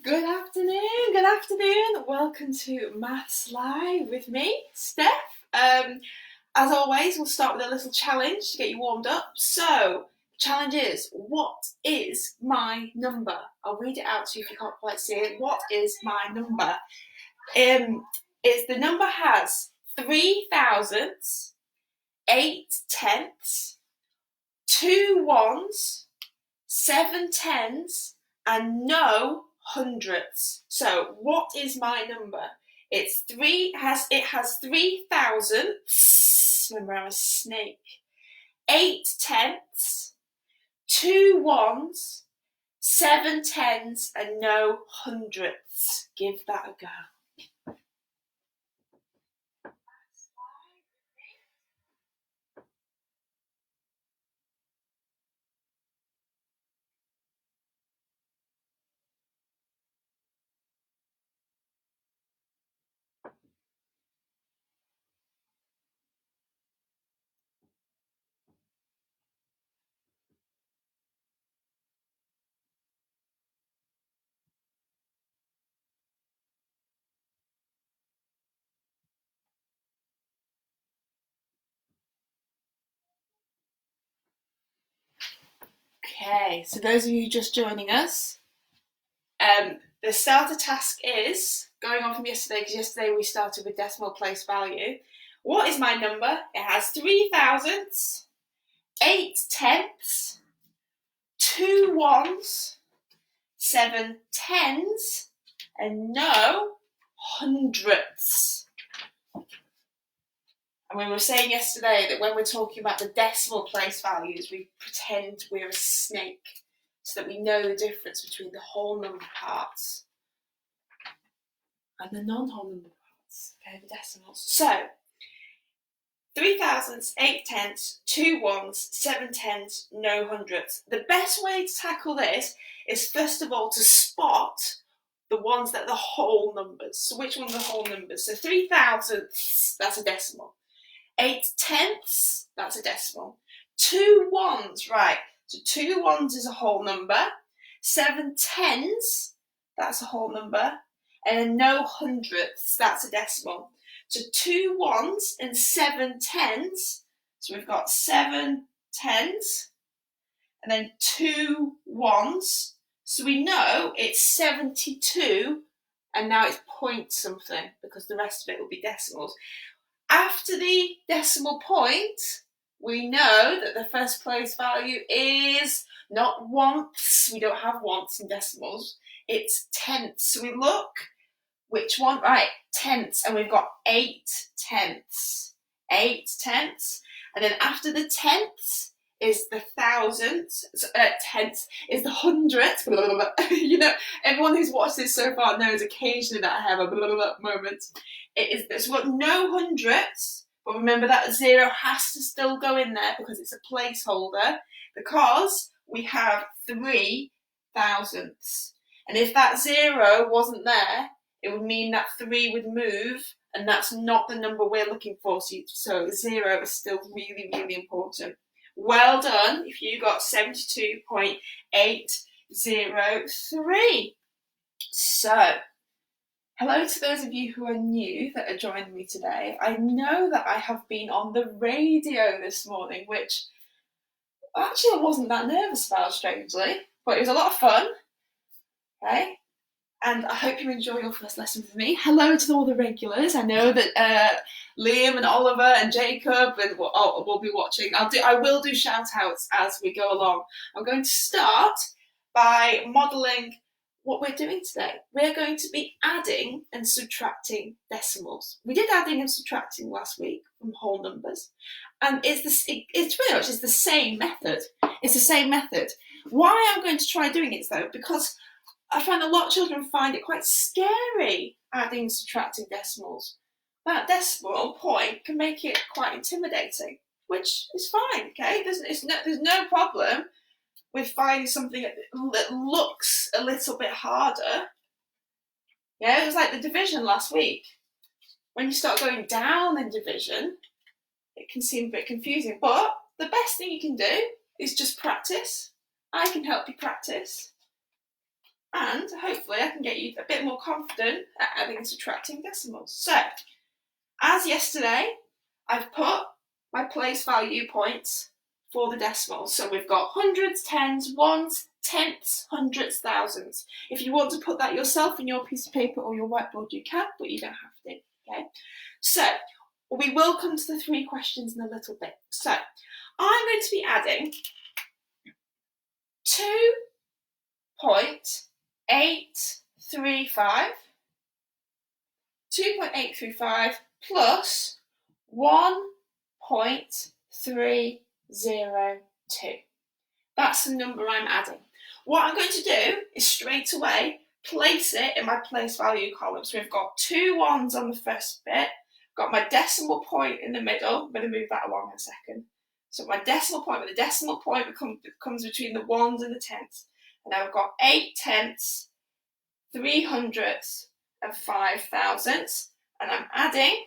Good afternoon. Welcome to Maths Live with me, Steph. As always, we'll start with a little challenge to get you warmed up. So, the challenge is, what is my number? I'll read it out to you if you can't quite see it. What is my number? It's the number has 3 thousandths, 8 tenths, 2 ones, 7 tens, and no hundredths. So what is my number? It has 3 thousandths. Remember, I'm a snake. 8 tenths, 2 ones, 7 tens, and no hundredths. Give that a go. Okay, so those of you just joining us, the starter task is going on from yesterday, because yesterday we started with decimal place value. What is my number? It has 3 thousandths, 8 tenths, 2 ones, 7 tens, and no hundredths. And we were saying yesterday that when we're talking about the decimal place values, we pretend we're a snake so that we know the difference between the whole number parts and the non-whole number parts, okay, the decimals. So, 3 thousandths, 8 tenths, 2 ones, 7 tens, no hundredths. The best way to tackle this is first of all to spot the ones that are the whole numbers. So which ones are whole numbers? So 3 thousandths, that's a decimal. 8 tenths, that's a decimal. 2 ones, right, so 2 ones is a whole number. 7 tens, that's a whole number. And no hundredths, that's a decimal. So 2 ones and 7 tens, so we've got 7 tens, and then 2 ones, so we know it's 72, and now it's point something, because the rest of it will be decimals. After the decimal point, we know that the first place value is not once, we don't have once in decimals, it's tenths. So we look, which one? Right, tenths, and we've got 8 tenths. 8 tenths, and then after the tenths is the thousandths, tenths is the hundredths. You know, everyone who's watched this so far knows occasionally that I have a moment. It is, so we've got no hundredths, but remember that 0 has to still go in there because it's a placeholder, because we have 3 thousandths. And if that 0 wasn't there, it would mean that 3 would move, and that's not the number we're looking for. So 0 is still really, really important. Well done if you got 72.803. So, hello to those of you who are new that are joining me today. I know that I have been on the radio this morning, which actually I wasn't that nervous about, strangely, but it was a lot of fun. Okay? And I hope you enjoy your first lesson with me. Hello to all the regulars. I know that Liam and Oliver and Jacob will be watching. I will do shout outs as we go along. I'm going to start by modelling what we're doing today. We're going to be adding and subtracting decimals. We did adding and subtracting last week from whole numbers. And it's pretty much the same method. It's the same method. Why I'm going to try doing it though, because I find a lot of children find it quite scary adding and subtracting decimals. That decimal point can make it quite intimidating, which is fine, okay? There's no problem with finding something that looks a little bit harder. Yeah, it was like the division last week. When you start going down in division, it can seem a bit confusing, but the best thing you can do is just practice. I can help you practice. and hopefully I can get you a bit more confident at adding and subtracting decimals. So, as yesterday, I've put my place value points for the decimals. So we've got hundreds, tens, ones, tenths, hundreds, thousands. If you want to put that yourself in your piece of paper or your whiteboard, you can, but you don't have to, okay? So, we will come to the 3 questions in a little bit. So, I'm going to be adding 2.835 plus 1.302. That's the number I'm adding. What I'm going to do is straight away place it in my place value column. So we've got 2 ones on the first bit, got my decimal point in the middle. I'm going to move that along in a second. So my decimal point, with the decimal point comes between the ones and the tenths. And now I've got 8 tenths, 3 hundredths, and 5 thousandths. And I'm adding,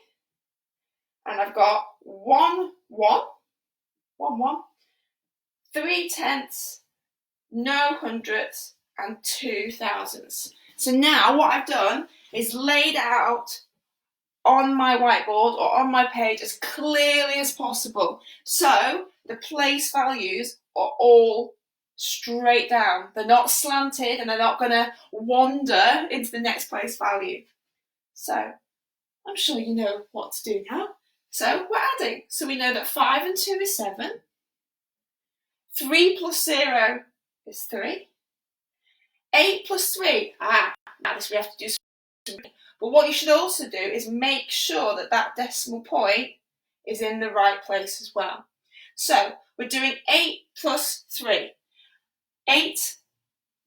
and I've got 1, 3 tenths, no hundredths, and 2 thousandths. So now what I've done is laid out on my whiteboard or on my page as clearly as possible. So the place values are all straight down. They're not slanted and they're not going to wander into the next place value. So I'm sure you know what to do now. So we're adding. So we know that 5 and 2 is 7. 3 plus 0 is 3. 8 plus 3, now this we have to do something. But what you should also do is make sure that that decimal point is in the right place as well. So we're doing 8 plus 3. 8,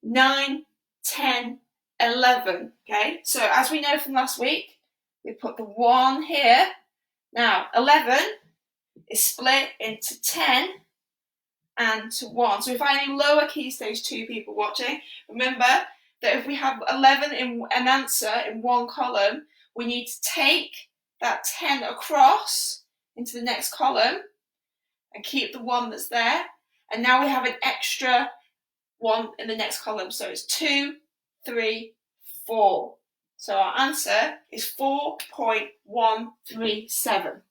9, 10, 11. Okay, so as we know from last week, we put the 1 here. Now 11 is split into 10 and to 1. So if I any lower key stage 2 people watching, remember that if we have 11 in an answer in one column, we need to take that 10 across into the next column and keep the 1 that's there. And now we have an extra 1 in the next column. So it's 2, 3, 4. So our answer is 4.137.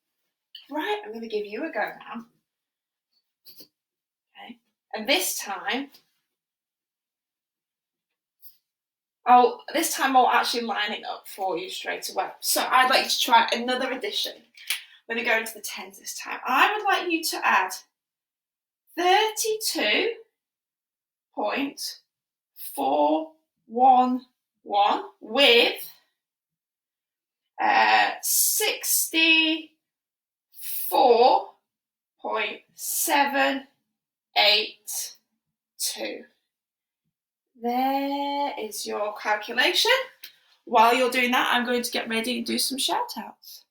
Right, I'm going to give you a go now. Okay, and this time I'll actually line it up for you straight away. So I'd like you to try another addition. I'm going to go into the tens this time. I would like you to add 32.411 with 64.782. There is your calculation. While you're doing that, I'm going to get ready and do some shout outs.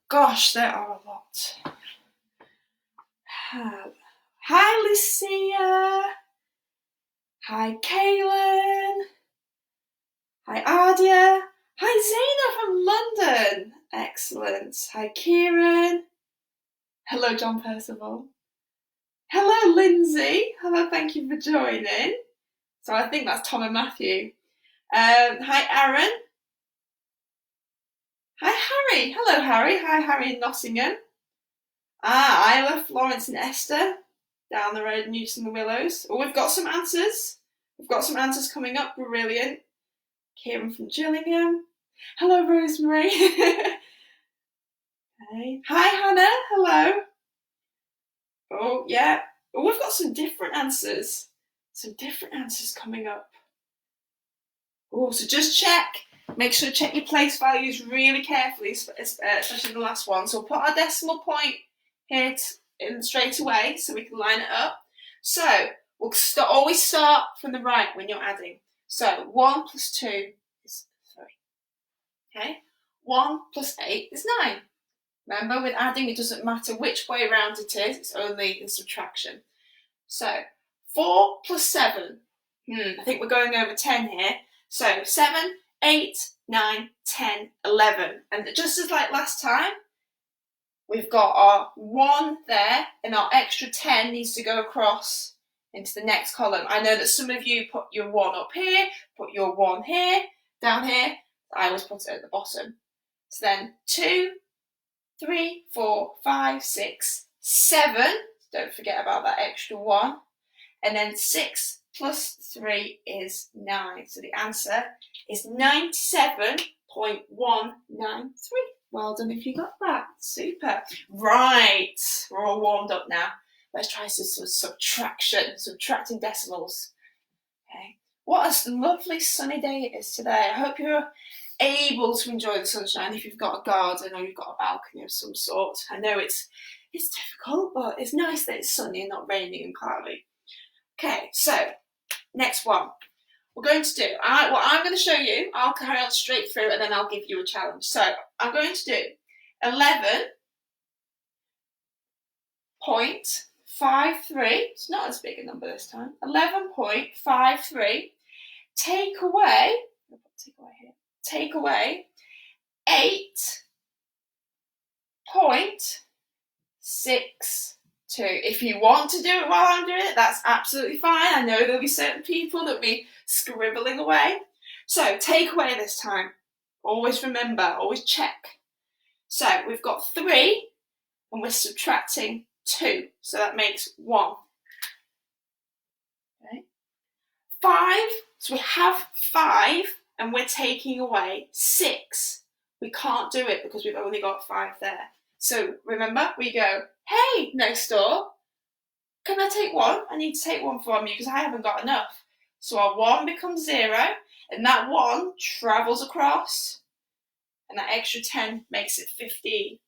Gosh, there are a lot. Hi, Lucia. Hi, Kaylin. Hi, Ardia. Hi, Zaina from London. Excellent. Hi, Kieran. Hello, John Percival. Hello, Lindsay. Hello, thank you for joining. So I think that's Tom and Matthew. Hi, Aaron. Hi, Harry. Hello, Harry. Hi, Harry in Nottingham. Isla, Florence and Esther down the road, Newton the Willows. Oh, we've got some answers. We've got some answers coming up. Brilliant. Kieran from Gillingham. Hello, Rosemary. Hey. Hi, Hannah. Hello. Oh, yeah. Oh, we've got some different answers. Some different answers coming up. Oh, so just check. Make sure to check your place values really carefully, especially the last one. So we'll put our decimal point here in straight away so we can line it up. So we'll always start from the right when you're adding. So 1 plus 2 is 3. Okay? 1 plus 8 is 9. Remember, with adding, it doesn't matter which way around it is, it's only in subtraction. So 4 plus 7. I think we're going over 10 here. So 7, 8, 9, 10, 11. And just as like last time, we've got our 1 there, and our extra 10 needs to go across into the next column. I know that some of you put your 1 up here, put your 1 here, down here. I always put it at the bottom. So then 2, 3, 4, 5, 6, 7. Don't forget about that extra 1. And then 6 plus 3 is 9. So the answer is 97.193. Well done if you got that. Super. Right, we're all warmed up now. Let's try some subtraction, subtracting decimals. Okay. What a lovely sunny day it is today. I hope you're able to enjoy the sunshine if you've got a garden or you've got a balcony of some sort. I know it's difficult, but it's nice that it's sunny and not raining and cloudy. Okay, so next one. We're going to do, what I'm going to show you, I'll carry on straight through and then I'll give you a challenge. So I'm going to do 11.53, it's not as big a number this time, 11.53, take away 8.62. If you want to do it while I'm doing it, that's absolutely fine. I know there'll be certain people that'll be scribbling away. So take away this time. Always remember, always check. So we've got 3 and we're subtracting 2. So that makes 1. Okay. 5, so we have 5 and we're taking away 6. We can't do it because we've only got 5 there. So remember, we go, hey, next door, can I take 1? I need to take 1 from you because I haven't got enough. So our 1 becomes 0, and that 1 travels across, and that extra 10 makes it 15.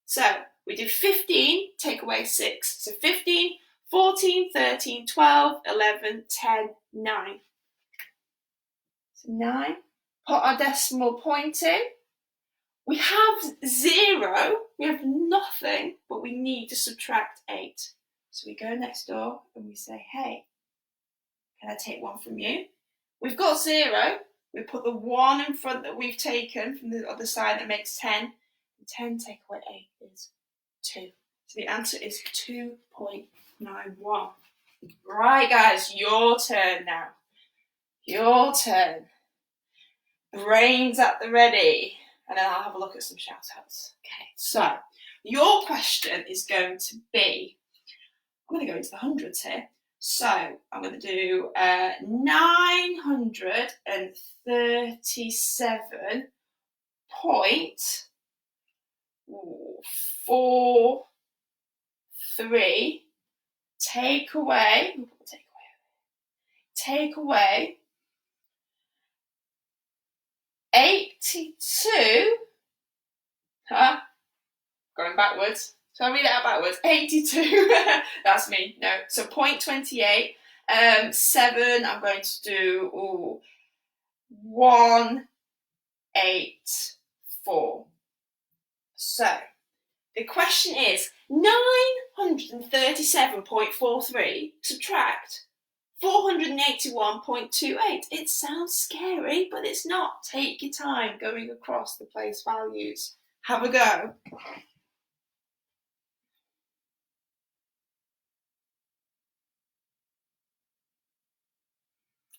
So we do 15, take away 6. So 15, 14, 13, 12, 11, 10, 9. So 9. Put our decimal point in. We have 0, we have nothing, but we need to subtract 8. So we go next door and we say, hey, can I take 1 from you? We've got 0, we put the 1 in front that we've taken from the other side that makes 10. And 10 take away 8 is 2. So the answer is 2.91. Right guys, your turn now. Your turn. Brains at the ready. And then I'll have a look at some shout outs. Okay, so your question is going to be, I'm going to go into the hundreds here. So I'm going to do 937.43 take away 82, going backwards. So I read it out backwards. 82, that's me, no. So 0.28, 7, I'm going to do 184. So the question is 937.43 subtract 481.28. It sounds scary, but it's not. Take your time going across the place values. Have a go.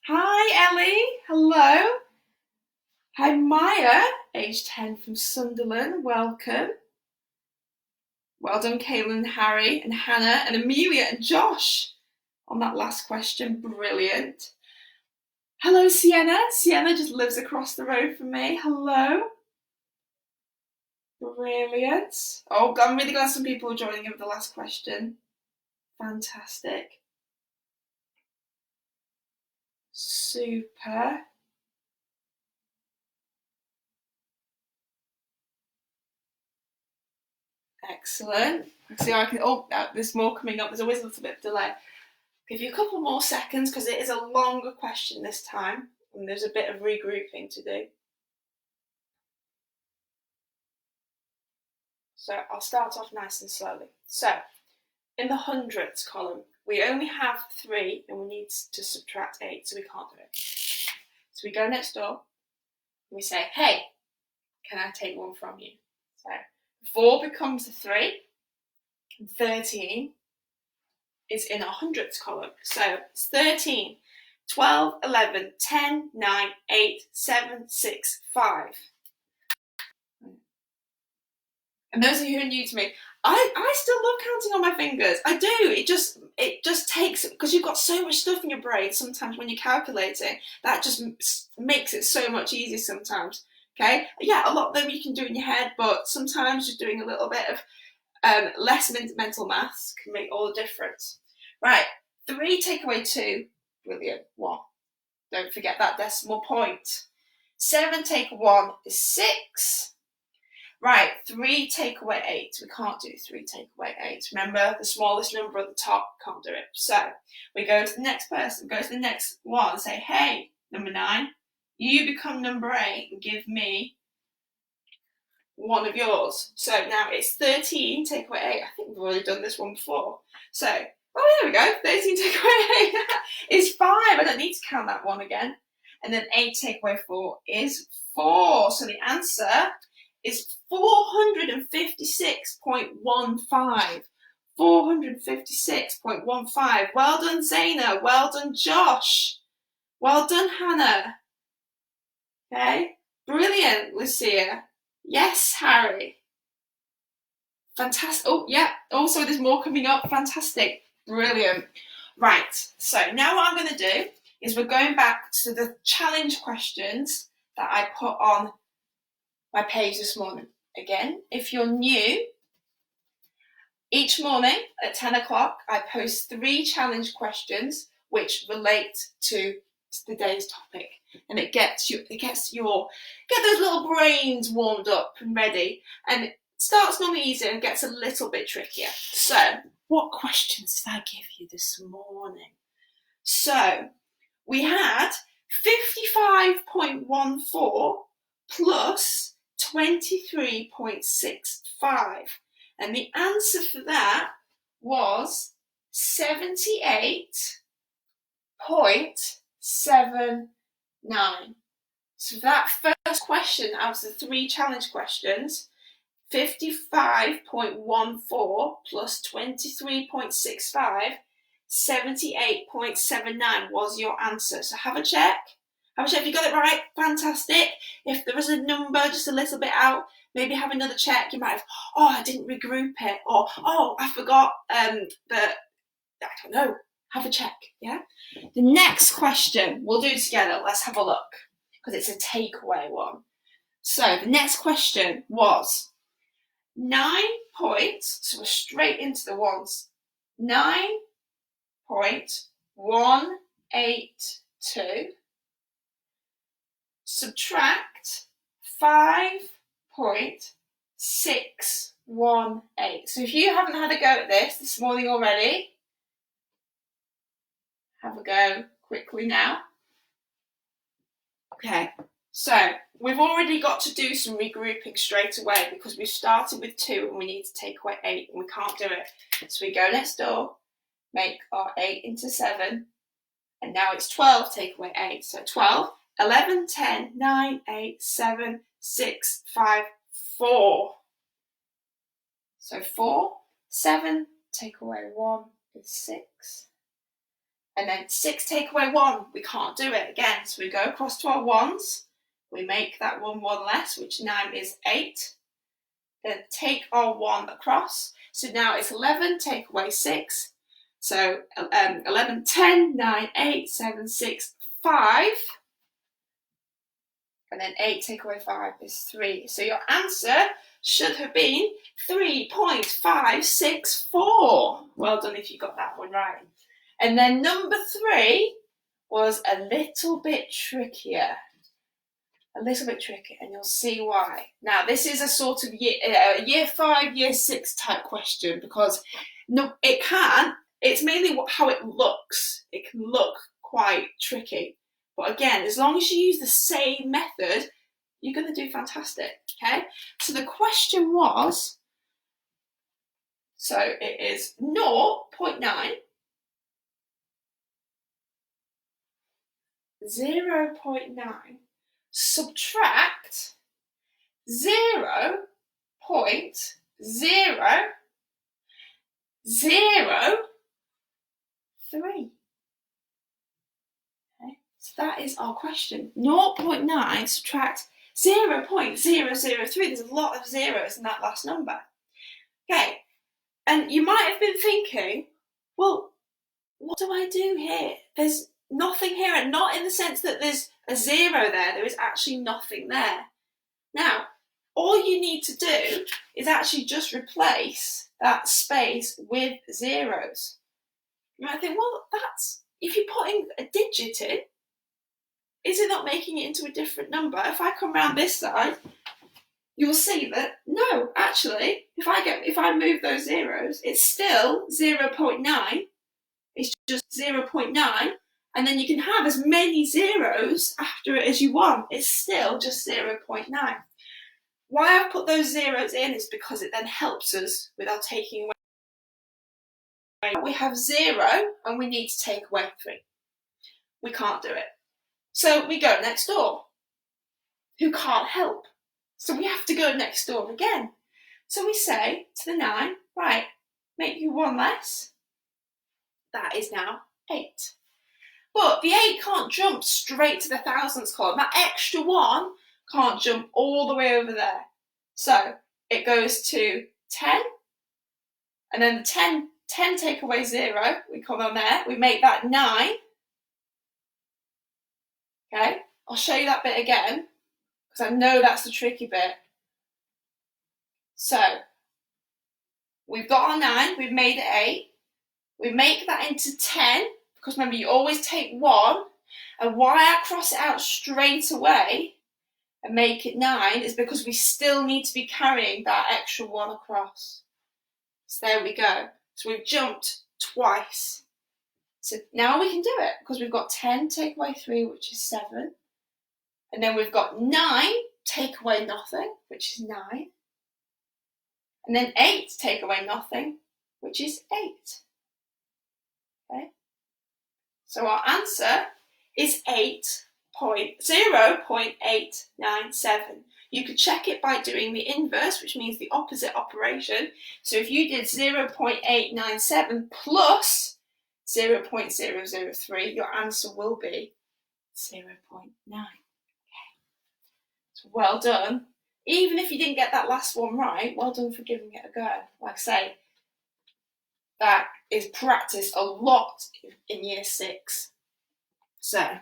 Hi, Ellie. Hello. Hi, Maya, age 10 from Sunderland. Welcome. Well done, Caitlin, Harry, and Hannah, and Amelia, and Josh on that last question. Brilliant. Hello, Sienna. Sienna just lives across the road from me. Hello. Brilliant. Oh, I'm really glad some people are joining in with the last question. Fantastic. Super. Excellent. See how I can, there's more coming up. There's always a little bit of delay. Give you a couple more seconds because it is a longer question this time and there's a bit of regrouping to do. So I'll start off nice and slowly. So in the hundreds column, we only have 3 and we need to subtract 8, so we can't do it. So we go next door and we say, hey, can I take 1 from you? So 4 becomes a 3, and 13 is in our hundredths column. So it's 13, 12, 11, 10, 9, 8, 7, 6, 5. And those of you who are new to me, I still love counting on my fingers. I do. It just takes, because you've got so much stuff in your brain sometimes when you're calculating, that just makes it so much easier sometimes. Okay? Yeah, a lot of them you can do in your head, but sometimes just doing a little bit of less mental maths can make all the difference. Right, 3 take away 2, brilliant, 1. Don't forget that decimal point. 7 take 1 is 6. Right, 3 take away 8. We can't do 3 take away 8. Remember, the smallest number at the top, can't do it. So we go to the next person, go to the next one and say, hey, number 9, you become number 8 and give me one of yours. So now it's 13 take away 8. I think we've already done this one before. So, oh, there we go. 13 take away 8 is 5. I don't need to count that one again. And then 8 take away 4 is 4. So the answer is 456.15. 456.15. Well done, Zaina. Well done, Josh. Well done, Hannah. Okay. Brilliant, Lucia. Yes, Harry. Fantastic. Oh, yeah. Also, there's more coming up. Fantastic. Brilliant. Right. So now what I'm going to do is we're going back to the challenge questions that I put on my page this morning. Again, if you're new, each morning at 10 o'clock, I post 3 challenge questions which relate to the day's topic. And it gets those little brains warmed up and ready. And it starts normally easier and gets a little bit trickier. So, what questions did I give you this morning? So, we had 55.14 plus 23.65. And the answer for that was 78.79. So that first question out of the 3 challenge questions, 55.14 plus 23.65, 78.79 was your answer. So have a check. Have a check if you got it right. Fantastic. If there was a number just a little bit out, maybe have another check. You might have, I didn't regroup it, or I forgot that, I don't know. Have a check, yeah? The next question, we'll do it together. Let's have a look, because it's a takeaway one. So the next question was 9 points, so we're straight into the ones. 9.182 subtract 5.618. So if you haven't had a go at this morning already, have a go quickly now. Okay, so we've already got to do some regrouping straight away because we started with 2 and we need to take away 8 and we can't do it. So we go next door, make our 8 into 7, and now it's 12 take away 8. So 12, 11, 10, 9, 8, 7, 6, 5, 4. So 4, 7 take away 1 is 6. And then 6 take away 1, we can't do it again. So we go across to our ones. We make that 1 less, which now is 8. Then take our 1 across. So now it's 11 take away 6. So 11, 10, 9, 8, 7, 6, 5. And then 8 take away 5 is 3. So your answer should have been 3.564. Well done if you got that one right. And then number 3 was a little bit trickier. And you'll see why. Now, this is a sort of year 5, year 6 type question because it's mainly how it looks. It can look quite tricky. But again, as long as you use the same method, you're going to do fantastic, okay? So the question was, so it is 0.9, 0.9, subtract 0.9, 0.003. Okay, so that is our question. 0.9 subtract 0.003. There's a lot of zeros in that last number. Okay, and you might have been thinking, well, what do I do here? There's nothing here, and not in the sense that there's a zero there. There is actually nothing there. Now, all you need to do is actually just replace that space with zeros. You might think, well, that's, if you're putting a digit in, is it not making it into a different number? If I come round this side, you'll see that, no, actually, if I move those zeros, it's still 0.9. It's just 0.9, and then you can have as many zeros after it as you want. It's still just 0.9. Why I've put those zeros in is because it then helps us with our taking away. We have 0 and we need to take away 3. We can't do it. So we go next door, who can't help. So we have to go next door again. So we say to the 9, right, make you 1 less. That is now 8. But the 8 can't jump straight to the thousands column. That extra 1 can't jump all the way over there. So it goes to 10, and then the 10 take away 0, we come on there, we make that 9. Okay, I'll show you that bit again, because I know that's the tricky bit. So we've got our 9, we've made it 8, we make that into 10, because remember you always take 1, and why I cross it out straight away and make it 9 is because we still need to be carrying that extra 1 across. So there we go. So we've jumped twice. So now we can do it, because we've got 10 take away 3, which is 7. And then we've got 9 take away nothing, which is 9. And then 8 take away nothing, which is 8. Okay. So our answer is 0.897. You could check it by doing the inverse, which means the opposite operation. So if you did 0.897 plus 0.003, your answer will be 0.9. Okay. So well done. Even if you didn't get that last one right, well done for giving it a go. Like I say, that is practiced a lot in year 6. So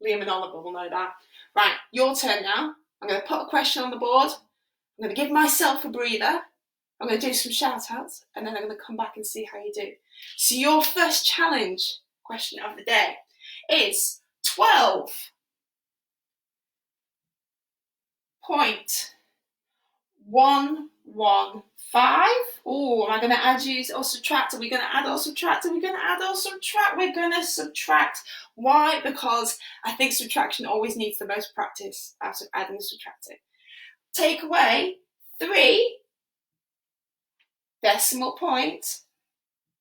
Liam and Oliver will know that. Right, your turn now. I'm going to put a question on the board. I'm going to give myself a breather. I'm going to do some shout outs, and then I'm going to come back and see how you do. So your first challenge question of the day is 12.115. Oh, am I going to add, use, or subtract? Are we going to add or subtract? Are we going to add or subtract? We're going to subtract. Why? Because I think subtraction always needs the most practice out of adding and subtracting. Take away 3 decimal point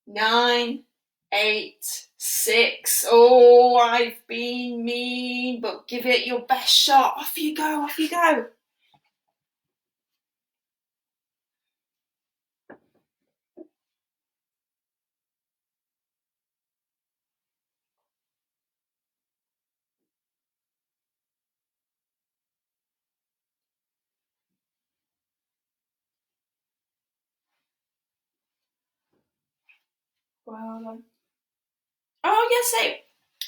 986. Oh, I've been mean, but give it your best shot. Off you go, off you go. Well done. Oh, yes,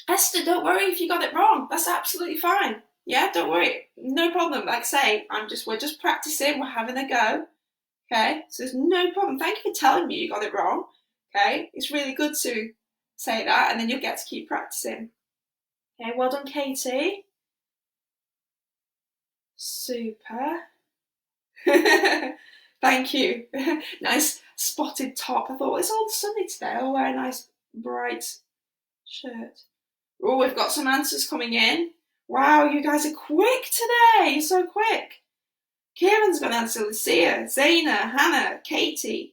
Esther, don't worry if you got it wrong. That's absolutely fine. Yeah, don't worry. No problem. Like I say, we're just practicing. We're having a go. Okay, so there's no problem. Thank you for telling me you got it wrong. Okay, it's really good to say that, and then you'll get to keep practicing. Okay, well done, Katie. Super. Thank you. Nice spotted top. I thought it's all sunny today. I'll wear a nice bright shirt. Oh, we've got some answers coming in. Wow, you guys are quick today. You're so quick. Kieran's got an answer. Lucia, Zaina, Hannah, Katie.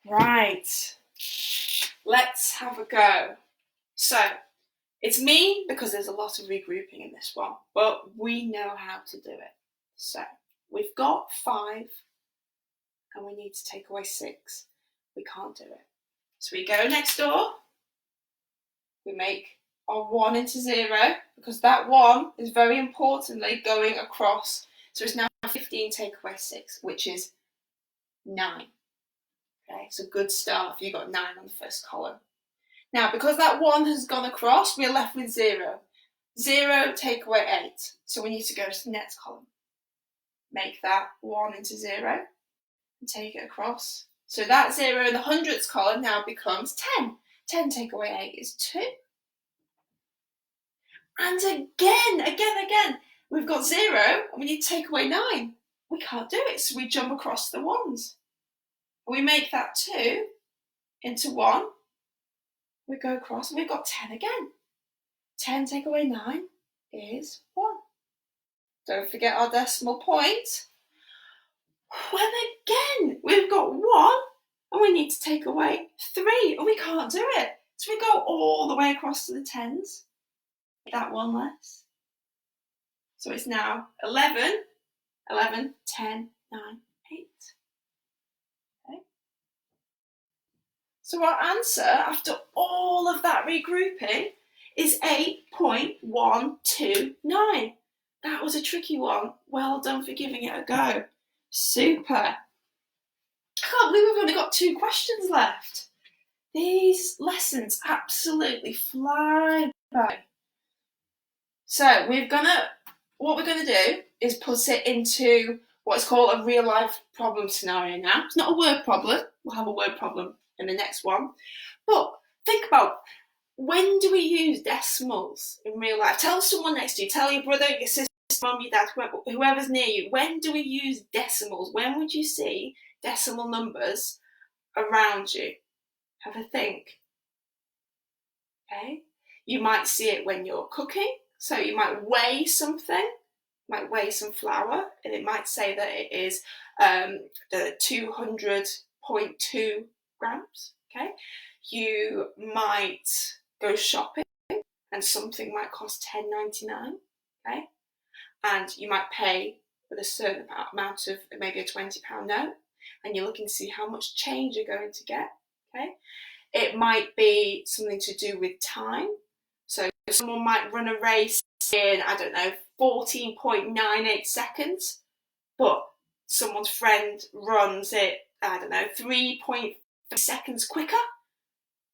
Right. Let's have a go. So, It's mean because there's a lot of regrouping in this one, but we know how to do it. So we've got 5 and we need to take away 6. We can't do it. So we go next door, we make our 1 into 0 because that 1 is very importantly going across. So it's now 15 take away 6, which is 9. Okay, so good start if you got 9 on the first column. Now, because that 1 has gone across, we're left with 0. 0 take away 8. So we need to go to the next column. Make that 1 into 0 and take it across. So that 0 in the hundredths column now becomes 10. 10 take away 8 is 2. And again, we've got 0 and we need to take away 9. We can't do it, so we jump across the 1s. We make that 2 into 1. We go across and we've got 10 again. 10 take away 9 is 1. Don't forget our decimal point. When again, we've got 1 and we need to take away 3 and we can't do it. So we go all the way across to the 10s. That 1 less. So it's now 11, 10, 9, 8. Okay. So our answer, after all of that regrouping, is 8.129. That was a tricky one. Well done for giving it a go. Super. I can't believe we've only got 2 questions left. These lessons absolutely fly by. So what we're gonna do is put it into what's called a real life problem scenario now. It's not a word problem. We'll have a word problem in the next one. But think about, when do we use decimals in real life? Tell someone next to you, tell your brother, your sister, mum, your dad, whoever's near you, when do we use decimals? When would you see decimal numbers around you? Have a think. Okay? You might see it when you're cooking. So you might weigh something, might weigh some flour, and it might say that it is 200.2 grams. Okay? You might go shopping and something might cost $10.99. Okay? And you might pay with a certain amount of maybe a £20 note, and you're looking to see how much change you're going to get. Okay? It might be something to do with time. So someone might run a race in, 14.98 seconds, but someone's friend runs it, 3.3 seconds quicker.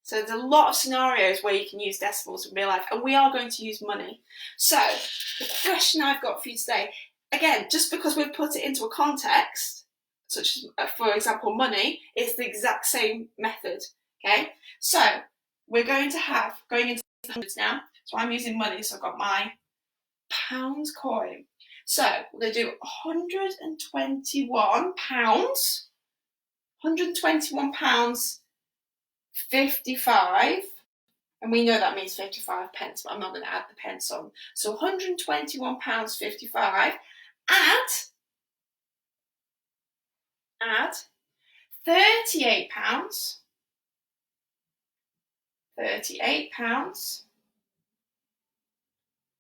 So there's a lot of scenarios where you can use decimals in real life, and we are going to use money. So the question I've got for you today, again, just because we've put it into a context, such as, for example, money, it's the exact same method. Okay, so we're going into the hundreds now. So I'm using money, so I've got my pounds coin. So we're going to do £121, £121.55, and we know that means 55 pence, but I'm not going to add the pence on. So £121.55, add £38,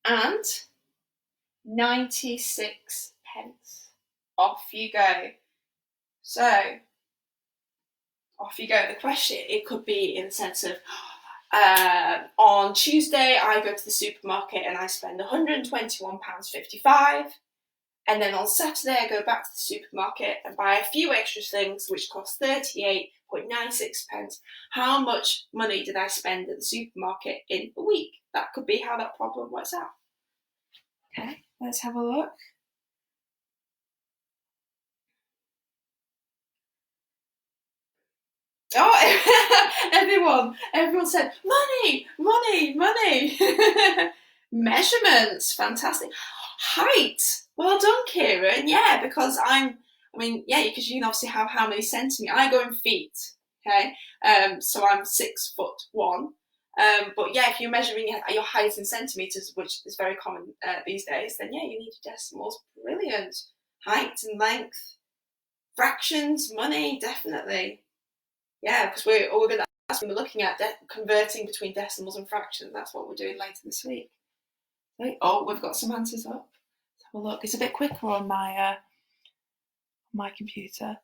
and 96 pence. Off you go. So, off you go. The question, it could be in the sense of, on Tuesday I go to the supermarket and I spend £121.55, and then on Saturday I go back to the supermarket and buy a few extra things which cost 38.96 pence. How much money did I spend at the supermarket in a week? That could be how that problem works out. Okay, let's have a look. Oh, everyone said money. Measurements, fantastic. Height, well done, Kieran. Yeah, because because you can obviously have how many centimetres. I go in feet. Okay, so I'm 6'1". But yeah, if you're measuring your height in centimetres, which is very common these days, then yeah, you need your decimals. Brilliant. Height and length, fractions, money, definitely. Yeah, because we're going to that's when we're looking at converting between decimals and fractions. That's what we're doing later this week. Oh, we've got some answers up. Let's have a look. It's a bit quicker on my computer.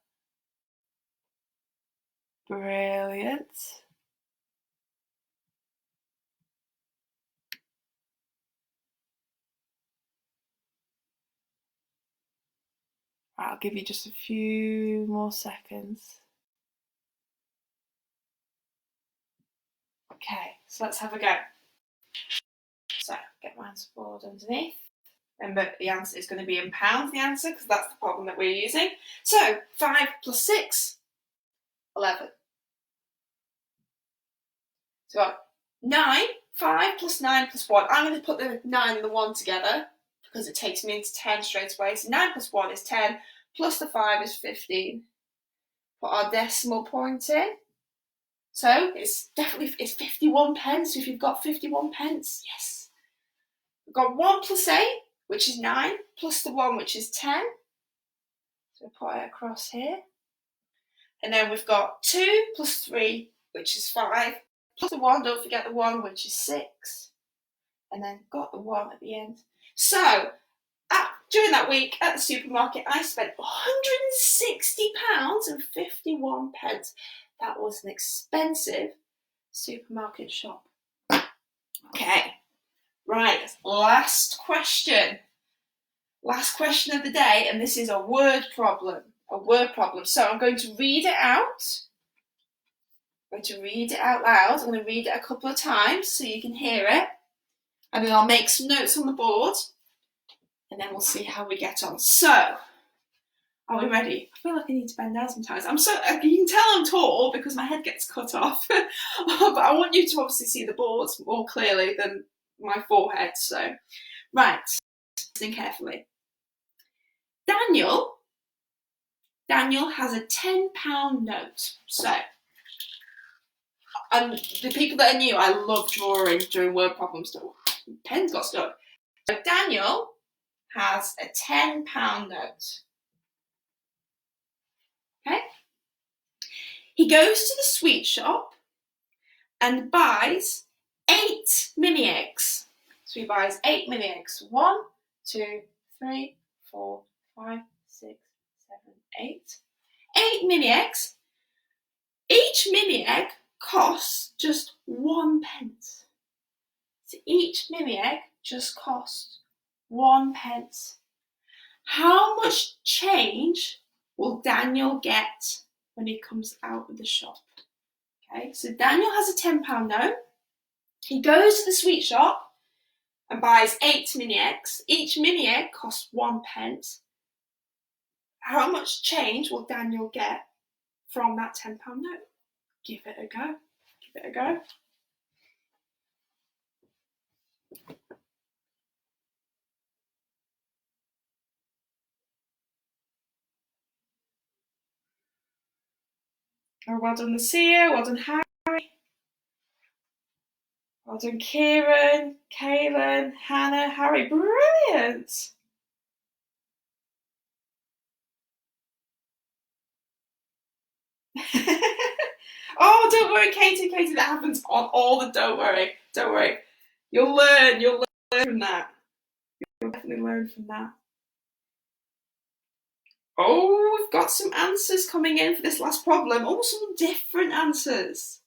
Brilliant. I'll give you just a few more seconds. Okay, so let's have a go. So, get my answer board underneath. Remember, the answer is going to be in pounds, the answer, because that's the problem that we're using. So, 5 plus 6, 11. So, 9, 5 plus 9 plus 1. I'm going to put the 9 and the 1 together because it takes me into 10 straight away. So, 9 plus 1 is 10, plus the 5 is 15. Put our decimal point in. So, it's 51 pence. If you've got 51 pence, yes. We've got 1 plus 8, which is 9, plus the 1, which is 10. So we'll put it across here. And then we've got 2 plus 3, which is 5, plus the 1, don't forget the 1, which is 6. And then got the 1 at the end. So, during that week at the supermarket, I spent £160 and 51 pence. That was an expensive supermarket shop. Okay, right, last question. Last question of the day, and this is a word problem. So I'm going to read it out. I'm going to read it out loud. I'm going to read it a couple of times so you can hear it. And then I'll make some notes on the board. And then we'll see how we get on. So, are we ready? I feel like I need to bend down sometimes. You can tell I'm tall because my head gets cut off. But I want you to obviously see the boards more clearly than my forehead. So, right, listen carefully. Daniel has a £10 note. So, and the people that are new, I love drawing during word problems. Pen's got stuck. So Daniel has a £10 note. Okay? He goes to the sweet shop and buys 8 mini eggs. So he buys 8 mini eggs. 1, 2, 3, 4, 5, 6, 7, 8. 8 mini eggs. Each mini egg costs just 1 pence. So each mini egg just costs 1 pence. How much change will Daniel get when he comes out of the shop? Okay, so Daniel has a £10 note. He goes to the sweet shop and buys 8 mini eggs. Each mini egg costs 1 pence. How much change will Daniel get from that £10 note? Give it a go. Give it a go. Oh, well done, Lucia. Well done, Harry. Well done, Kieran, Kaylin, Hannah, Harry. Brilliant. Oh, don't worry, Katie, that happens on all the don't worry. You'll learn from that. You'll definitely learn from that. Oh, we've got some answers coming in for this last problem. Oh, some different answers.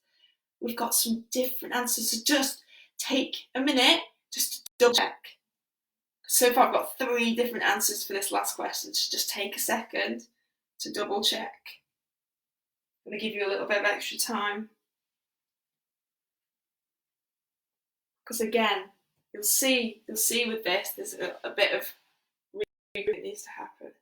We've got some different answers, so just take a minute just to double check. So far I've got 3 different answers for this last question, so just take a second to double check. I'm going to give you a little bit of extra time. Because again, you'll see with this, there's a bit of reading that needs to happen.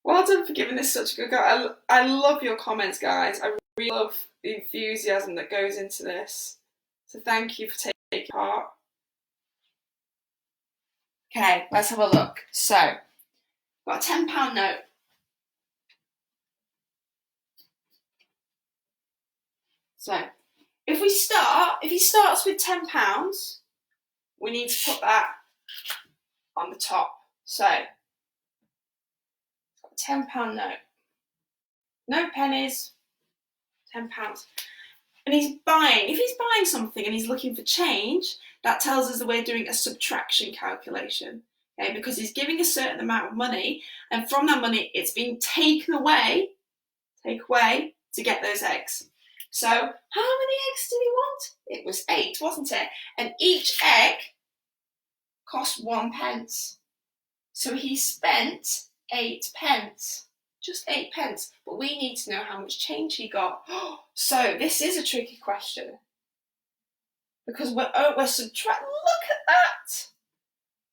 Well done for giving this such a good go. I love your comments, guys. I really love the enthusiasm that goes into this. So thank you for taking part. Okay, let's have a look. So, got a £10 note. So, if he starts with £10, we need to put that on the top. So, £10 note. No pennies, £10. And he's buying, if he's buying something and he's looking for change, that tells us that we're doing a subtraction calculation. Okay, because he's giving a certain amount of money, and from that money, it's being taken away, to get those eggs. So, how many eggs did he want? It was 8, wasn't it? And each egg cost 1 pence. So he spent 8 pence. Just 8 pence. But we need to know how much change he got. So this is a tricky question. Because we're subtracting. Look at that.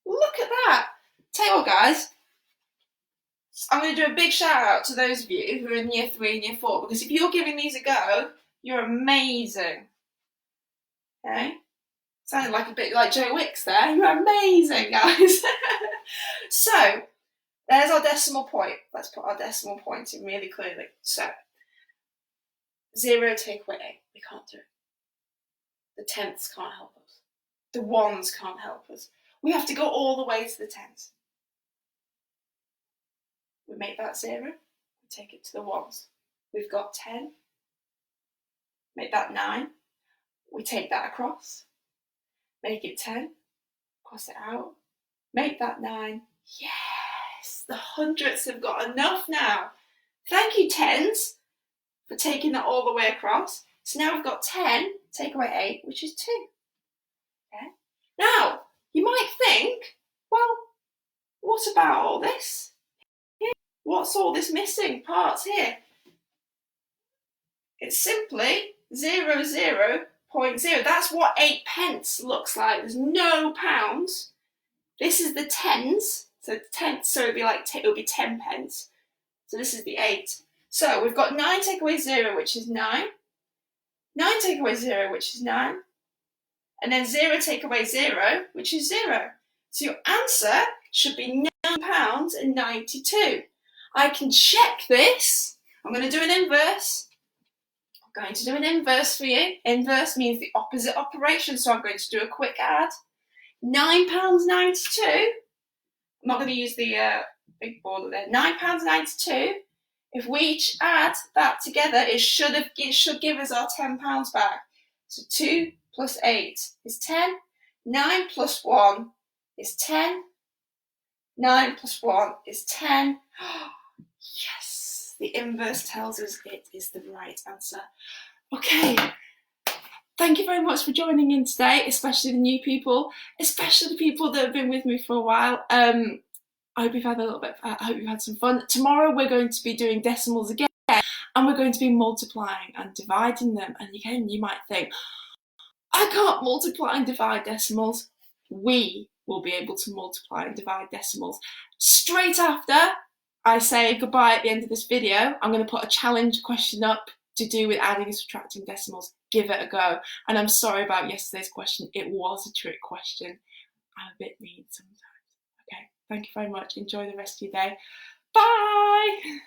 Look at that. Tell you what, guys. I'm going to do a big shout out to those of you who are in year 3 and year 4. Because if you're giving these a go, you're amazing. Okay? Sounded like a bit like Joe Wicks there. You're amazing, guys. So, there's our decimal point. Let's put our decimal point in really clearly. So, 0 take away 8. We can't do it. The tenths can't help us. The ones can't help us. We have to go all the way to the tens. We make that 0. We take it to the ones. We've got 10. Make that 9. We take that across. Make it 10. Cross it out. Make that 9. Yes! The hundredths have got enough now. Thank you, tens, for taking that all the way across. So now we've got 10, take away 8, which is 2. Okay. Now, you might think, well, what about all this? What's all this missing parts here? It's simply 0, 0.0. That's what 8 pence looks like. There's no pounds. This is the tens. So tenths, so it would be 10 pence. So this is the 8. So we've got 9 take away 0, which is 9. 9 take away 0, which is 9. And then 0 take away 0, which is 0. So your answer should be £9.92. I can check this. I'm going to do an inverse. I'm going to do an inverse for you. Inverse means the opposite operation, so I'm going to do a quick add. £9.92. I'm not going to use the big border there. £9.92. If we each add that together, it should give us our £10 back. So 2 plus 8 is 10. 9 plus 1 is 10. 9 plus 1 is 10. Yes, the inverse tells us it is the right answer. Okay, thank you very much for joining in today, especially the new people, especially the people that have been with me for a while. I hope you've had I hope you've had some fun. Tomorrow we're going to be doing decimals again, and we're going to be multiplying and dividing them. And again, you might think, I can't multiply and divide decimals. We will be able to multiply and divide decimals. Straight after I say goodbye at the end of this video, I'm going to put a challenge question up to do with adding and subtracting decimals. Give it a go. And I'm sorry about yesterday's question. It was a trick question. I'm a bit mean sometimes. Okay, thank you very much. Enjoy the rest of your day. Bye!